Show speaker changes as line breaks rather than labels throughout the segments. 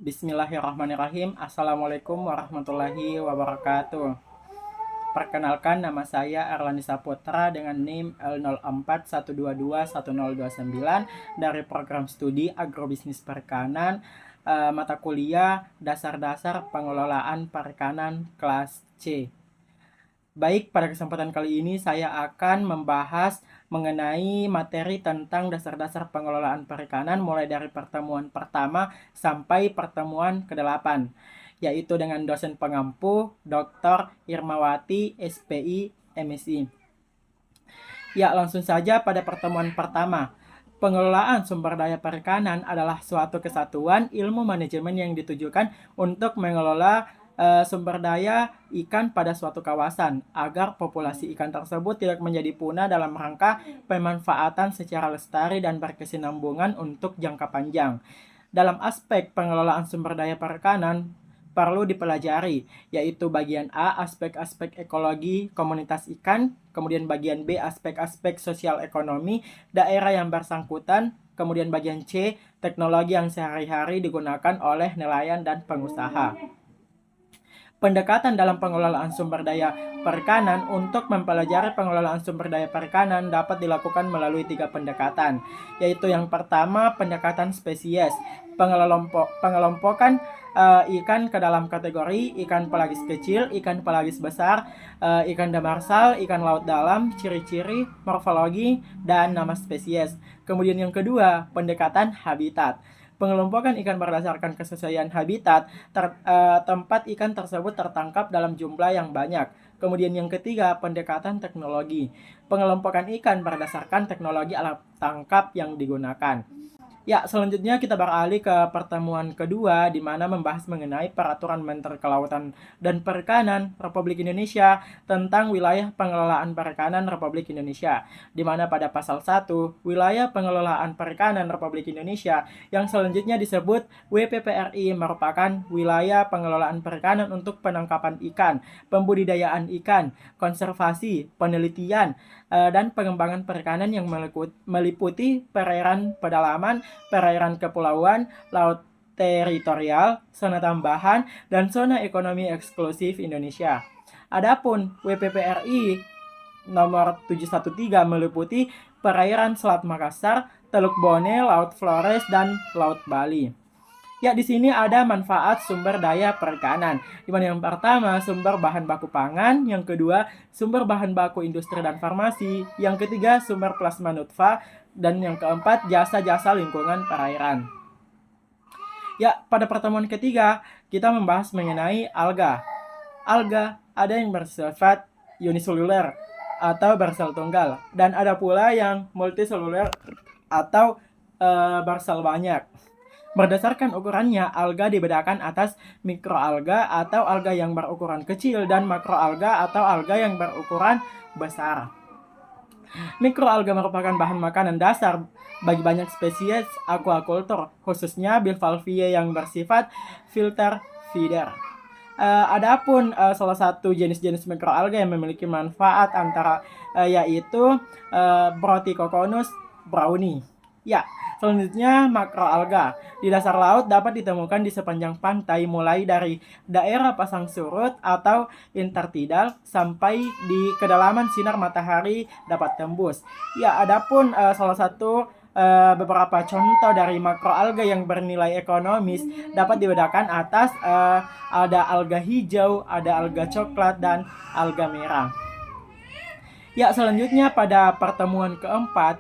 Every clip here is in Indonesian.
Bismillahirrahmanirrahim. Assalamualaikum warahmatullahi wabarakatuh. Perkenalkan, nama saya Erlani Saputra dengan NIM L0412210029 dari program studi Agrobisnis Perikanan, mata kuliah Dasar-Dasar Pengelolaan Perikanan kelas C. Baik, pada kesempatan kali ini saya akan membahas mengenai materi tentang dasar-dasar pengelolaan perikanan mulai dari pertemuan pertama sampai pertemuan ke-8, yaitu dengan dosen pengampu Dr. Irmawati, SPI, MSI. Ya, langsung saja pada pertemuan pertama. Pengelolaan sumber daya perikanan adalah suatu kesatuan ilmu manajemen yang ditujukan untuk mengelola sumber daya ikan pada suatu kawasan agar populasi ikan tersebut tidak menjadi punah dalam rangka pemanfaatan secara lestari dan berkesinambungan untuk jangka panjang. Dalam aspek pengelolaan sumber daya perikanan perlu dipelajari, yaitu bagian A, aspek-aspek ekologi komunitas ikan, kemudian bagian B, aspek-aspek sosial ekonomi daerah yang bersangkutan, kemudian bagian C, teknologi yang sehari-hari digunakan oleh nelayan dan pengusaha. Pendekatan dalam pengelolaan sumber daya perikanan. Untuk mempelajari pengelolaan sumber daya perikanan dapat dilakukan melalui 3 pendekatan, yaitu yang pertama pendekatan spesies, pengelompokan ikan ke dalam kategori ikan pelagis kecil, ikan pelagis besar, ikan demersal, ikan laut dalam, ciri-ciri, morfologi, dan nama spesies. Kemudian yang kedua, pendekatan habitat. Pengelompokan ikan berdasarkan kesesuaian habitat, tempat ikan tersebut tertangkap dalam jumlah yang banyak. Kemudian yang ketiga, pendekatan teknologi. Pengelompokan ikan berdasarkan teknologi alat tangkap yang digunakan. Ya, selanjutnya kita beralih ke pertemuan kedua, di mana membahas mengenai Peraturan Menteri Kelautan dan Perikanan Republik Indonesia tentang wilayah pengelolaan perikanan Republik Indonesia, di mana pada pasal 1, wilayah pengelolaan perikanan Republik Indonesia yang selanjutnya disebut WPPRI merupakan wilayah pengelolaan perikanan untuk penangkapan ikan, pembudidayaan ikan, konservasi, penelitian, dan pengembangan perikanan yang meliputi perairan pedalaman, perairan kepulauan, laut teritorial, zona tambahan, dan zona ekonomi eksklusif Indonesia. Adapun WPPRI nomor 713 meliputi perairan Selat Makassar, Teluk Bone, Laut Flores, dan Laut Bali. Ya, di sini ada manfaat sumber daya perikanan. Di mana yang pertama, sumber bahan baku pangan, yang kedua, sumber bahan baku industri dan farmasi, yang ketiga, sumber plasma nutfah, dan yang keempat, jasa-jasa lingkungan perairan. Ya, pada pertemuan ketiga, kita membahas mengenai alga. Alga ada yang bersifat uniseluler atau bersel tunggal, dan ada pula yang multiseluler atau bersel banyak. Berdasarkan ukurannya, alga dibedakan atas mikroalga atau alga yang berukuran kecil dan makroalga atau alga yang berukuran besar. Mikroalga merupakan bahan makanan dasar bagi banyak spesies aquaculture, khususnya bivalvia yang bersifat filter feeder. Adapun salah satu jenis-jenis mikroalga yang memiliki manfaat antara yaitu Broticoconus brownie. Ya, selanjutnya makroalga. Di dasar laut dapat ditemukan di sepanjang pantai mulai dari daerah pasang surut atau intertidal sampai di kedalaman sinar matahari dapat tembus. Ya, adapun salah satu beberapa contoh dari makroalga yang bernilai ekonomis dapat dibedakan atas ada alga hijau, ada alga coklat, dan alga merah. Ya, selanjutnya pada pertemuan keempat,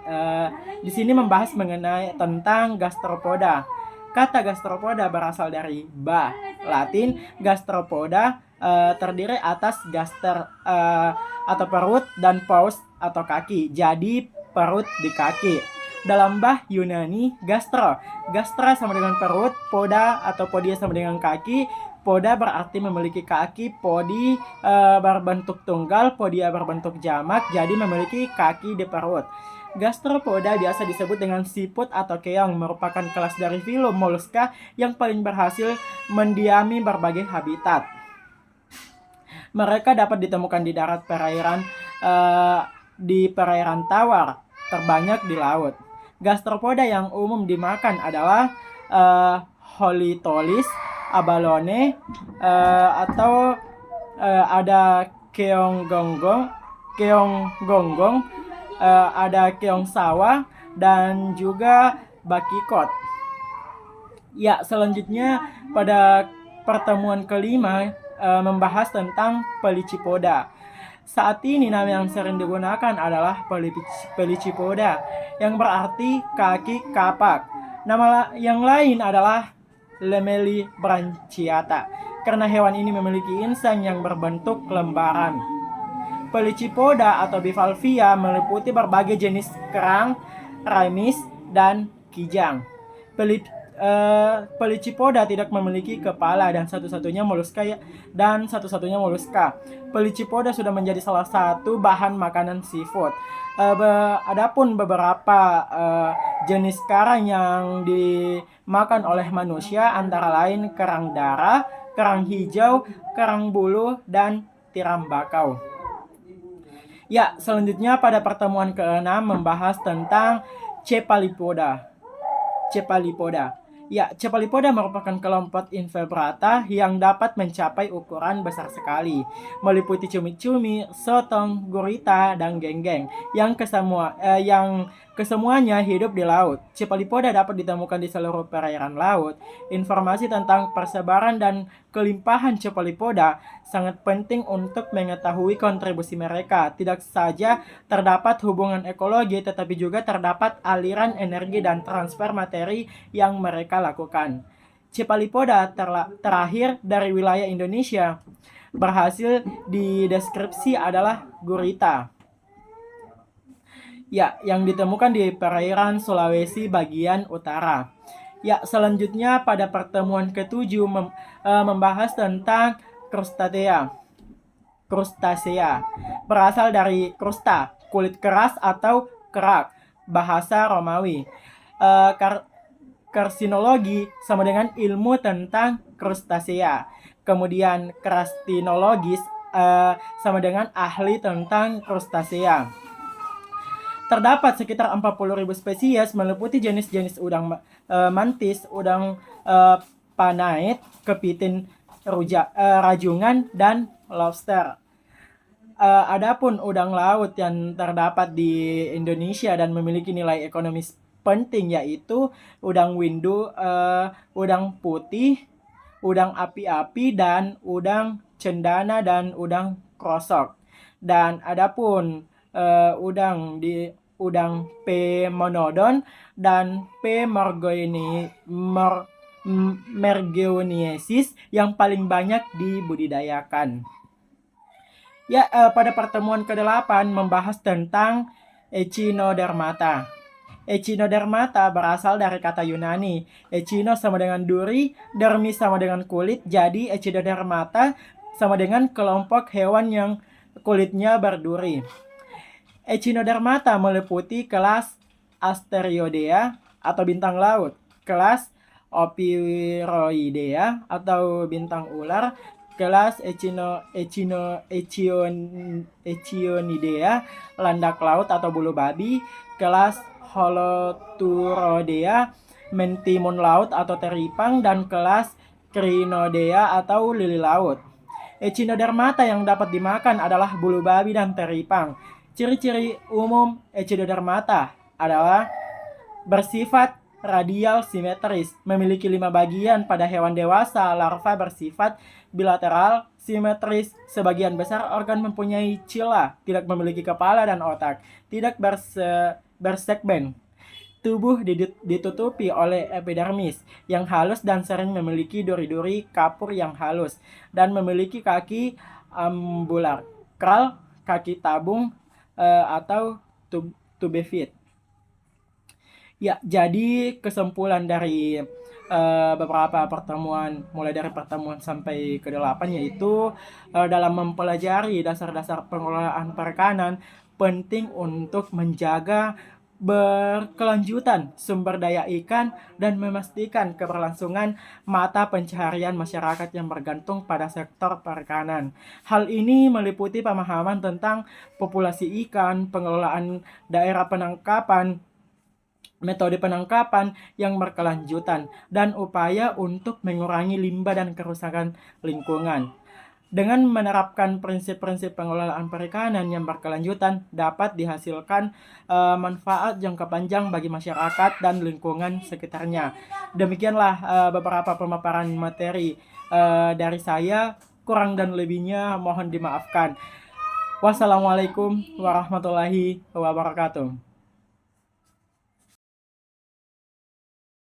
di sini membahas mengenai tentang gastropoda. Kata gastropoda berasal dari ba, Latin gastropoda, terdiri atas gaster atau perut dan pous atau kaki. Jadi perut di kaki. Dalam bah Yunani, gastra sama dengan perut, poda atau podia sama dengan kaki. Poda berarti memiliki kaki, podi berbentuk tunggal, podia berbentuk jamak, jadi memiliki kaki di perut. Gastropoda biasa disebut dengan siput atau keong, merupakan kelas dari filum moluska yang paling berhasil mendiami berbagai habitat. Mereka dapat ditemukan di darat perairan, di perairan tawar, terbanyak di laut. Gastropoda yang umum dimakan adalah Holitolis, abalone, atau ada keong gonggong, ada keong sawah, dan juga bakikot. Ya, selanjutnya pada pertemuan kelima membahas tentang Pelycipoda. Saat ini nama yang sering digunakan adalah Pelycipoda, yang berarti kaki kapak. Nama yang lain adalah Lamellibranchiata, karena hewan ini memiliki insang yang berbentuk lembaran. Pelycipoda atau bivalvia meliputi berbagai jenis kerang, raimis, dan kijang. Pelycipoda tidak memiliki kepala dan satu-satunya moluska. Pelycipoda sudah menjadi salah satu bahan makanan seafood. Adapun beberapa jenis karang yang dimakan oleh manusia antara lain kerang darah, kerang hijau, kerang bulu, dan tiram bakau. Ya, selanjutnya pada pertemuan ke-6 membahas tentang Cephalopoda. Ya, Cephalopoda merupakan kelompok invertebrata yang dapat mencapai ukuran besar sekali, meliputi cumi-cumi, sotong, gurita, dan genggeng yang kesemuanya hidup di laut. Cephalopoda dapat ditemukan di seluruh perairan laut. Informasi tentang persebaran dan kelimpahan Cephalopoda sangat penting untuk mengetahui kontribusi mereka. Tidak saja terdapat hubungan ekologi, tetapi juga terdapat aliran energi dan transfer materi yang mereka lakukan. Cephalopoda terakhir dari wilayah Indonesia berhasil dideskripsi adalah gurita. Ya, yang ditemukan di perairan Sulawesi bagian utara. Ya, selanjutnya pada pertemuan ke-7 membahas tentang Crustacea. Berasal dari krusta, kulit keras atau kerak, bahasa Romawi. Karsinologi sama dengan ilmu tentang Crustacea. Kemudian krastinologis sama dengan ahli tentang Crustacea. Terdapat sekitar 40.000 spesies meliputi jenis-jenis udang mantis, udang panait, kepiting rajungan, dan lobster. Adapun udang laut yang terdapat di Indonesia dan memiliki nilai ekonomis penting yaitu udang windu, udang putih, udang api-api, dan udang cendana, dan udang krosok. Dan adapun udang P. monodon dan P. mergoniensis yang paling banyak dibudidayakan. Ya, pada pertemuan ke-8 membahas tentang Echinodermata. Echinodermata berasal dari kata Yunani. Echino sama dengan duri, dermis sama dengan kulit, jadi Echinodermata sama dengan kelompok hewan yang kulitnya berduri. Echinodermata meliputi kelas Asteriodea atau bintang laut, kelas Opiroidea atau bintang ular, kelas Echionidea, landak laut atau bulu babi, kelas Holoturodea, mentimun laut atau teripang, dan kelas Crinodea atau lili laut. Echinodermata yang dapat dimakan adalah bulu babi dan teripang. Ciri-ciri umum Echinodermata adalah bersifat radial simetris, memiliki 5 bagian. Pada hewan dewasa, larva bersifat bilateral simetris. Sebagian besar organ mempunyai cila, tidak memiliki kepala dan otak, tidak bersegmen. Tubuh ditutupi oleh epidermis yang halus dan sering memiliki duri-duri kapur yang halus, dan memiliki kaki ambular, kral, kaki tabung, atau tubefit. Ya, jadi kesimpulan dari beberapa pertemuan, mulai dari pertemuan sampai ke-8, yaitu dalam mempelajari dasar-dasar pengelolaan perikanan, penting untuk menjaga berkelanjutan sumber daya ikan dan memastikan keberlangsungan mata pencaharian masyarakat yang bergantung pada sektor perikanan. Hal ini meliputi pemahaman tentang populasi ikan, pengelolaan daerah penangkapan, metode penangkapan yang berkelanjutan, dan upaya untuk mengurangi limbah dan kerusakan lingkungan. Dengan menerapkan prinsip-prinsip pengelolaan perikanan yang berkelanjutan, dapat dihasilkan manfaat jangka panjang bagi masyarakat dan lingkungan sekitarnya. Demikianlah beberapa pemaparan materi dari saya. Kurang dan lebihnya mohon dimaafkan. Wassalamualaikum warahmatullahi wabarakatuh.